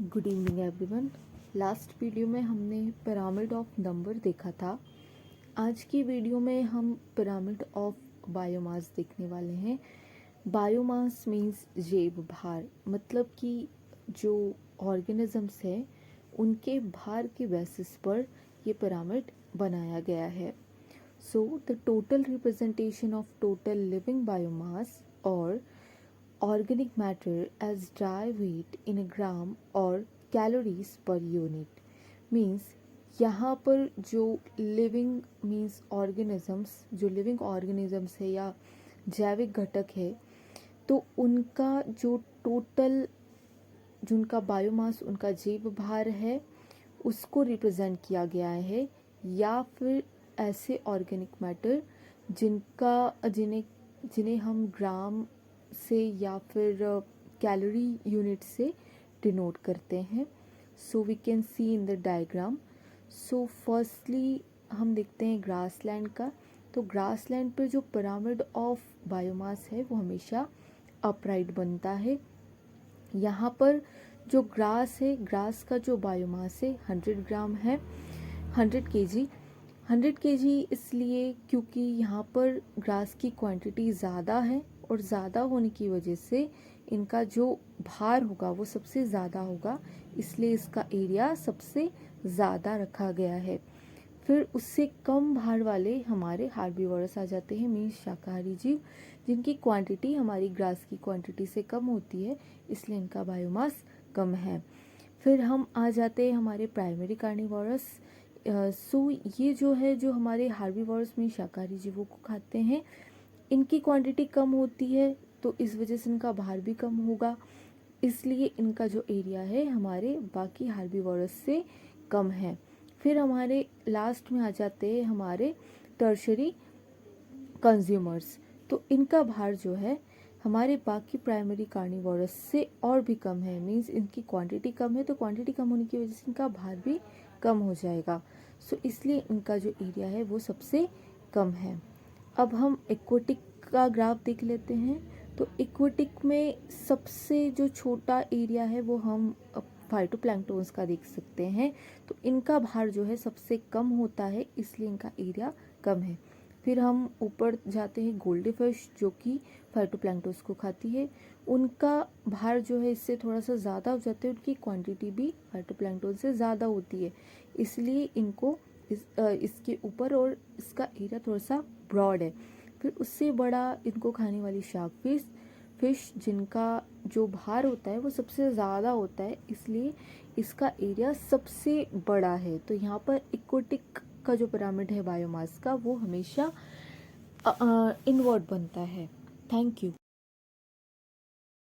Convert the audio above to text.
Good evening everyone. Last video में हमने pyramid of number देखा था। आज की वीडियो में हम पिरामिड ऑफ बायोमास देखने वाले हैं। बायोमास मीन्स जैव भार, मतलब कि जो ऑर्गेनिजम्स है उनके भार के बेसिस पर ये पिरामिड बनाया गया है। So the total representation of total living biomass और organic matter as dry weight in a gram or calories per unit means यहाँ पर जो living means organisms, जो living organisms है या जैविक घटक है, तो उनका जो टोटल जो उनका बायोमास, उनका जैव भार है, उसको रिप्रेजेंट किया गया है। या फिर ऐसे ऑर्गेनिक मैटर जिन्हें हम ग्राम से या फिर कैलोरी यूनिट से डिनोट करते हैं। So we can see in the diagram. So firstly हम देखते हैं ग्रासलैंड का। तो ग्रासलैंड पर जो पिरामिड ऑफ बायोमास है वो हमेशा अपराइट बनता है। यहाँ पर जो ग्रास है, ग्रास का जो बायोमास है 100 ग्राम है, 100 केजी इसलिए क्योंकि यहाँ पर ग्रास की क्वांटिटी ज़्यादा है और ज़्यादा होने की वजह से इनका जो भार होगा वो सबसे ज़्यादा होगा, इसलिए इसका एरिया सबसे ज़्यादा रखा गया है। फिर उससे कम भार वाले हमारे हार्बीवोरस आ जाते हैं, मीन्स शाकाहारी जीव, जिनकी क्वांटिटी हमारी ग्रास की क्वांटिटी से कम होती है, इसलिए इनका बायोमास कम है। फिर हम आ जाते हैं हमारे प्राइमरी कार्निवोरस। सो ये जो है, जो हमारे हार्बीवोरस में शाकाहारी जीवों को खाते हैं, इनकी क्वांटिटी कम होती है, तो इस वजह से इनका भार भी कम होगा, इसलिए इनका जो एरिया है हमारे बाकी हार्बीवोरस से कम है। फिर हमारे लास्ट में आ जाते हैं हमारे टर्शरी कंज्यूमर्स। तो इनका भार जो है हमारे बाकी प्राइमरी कार्निवोरस से और भी कम है, मीन्स इनकी क्वांटिटी कम है, तो क्वांटिटी कम होने की वजह से इनका भार भी कम हो जाएगा। सो इसलिए इनका जो एरिया है वो सबसे कम है। अब हम एक्वेटिक का ग्राफ देख लेते हैं। तो एक्वेटिक में सबसे जो छोटा एरिया है वो हम फाइटोप्लैंक्टन्स का देख सकते हैं। तो इनका भार जो है सबसे कम होता है, इसलिए इनका एरिया कम है। फिर हम ऊपर जाते हैं गोल्डफिश, जो कि फाइटोप्लैंक्टन्स को खाती है। उनका भार जो है इससे थोड़ा सा ज़्यादा हो जाता है, उनकी क्वांटिटी भी फाइटोप्लैंक्टन से ज़्यादा होती है, इसलिए इनको इसके ऊपर और इसका एरिया थोड़ा सा ब्रॉड है। फिर उससे बड़ा इनको खाने वाली शार्क फिश जिनका जो भार होता है वो सबसे ज़्यादा होता है, इसलिए इसका एरिया सबसे बड़ा है। तो यहाँ पर एक्वेटिक का जो पिरामिड है बायोमास का वो हमेशा इनवर्ट बनता है। Thank you.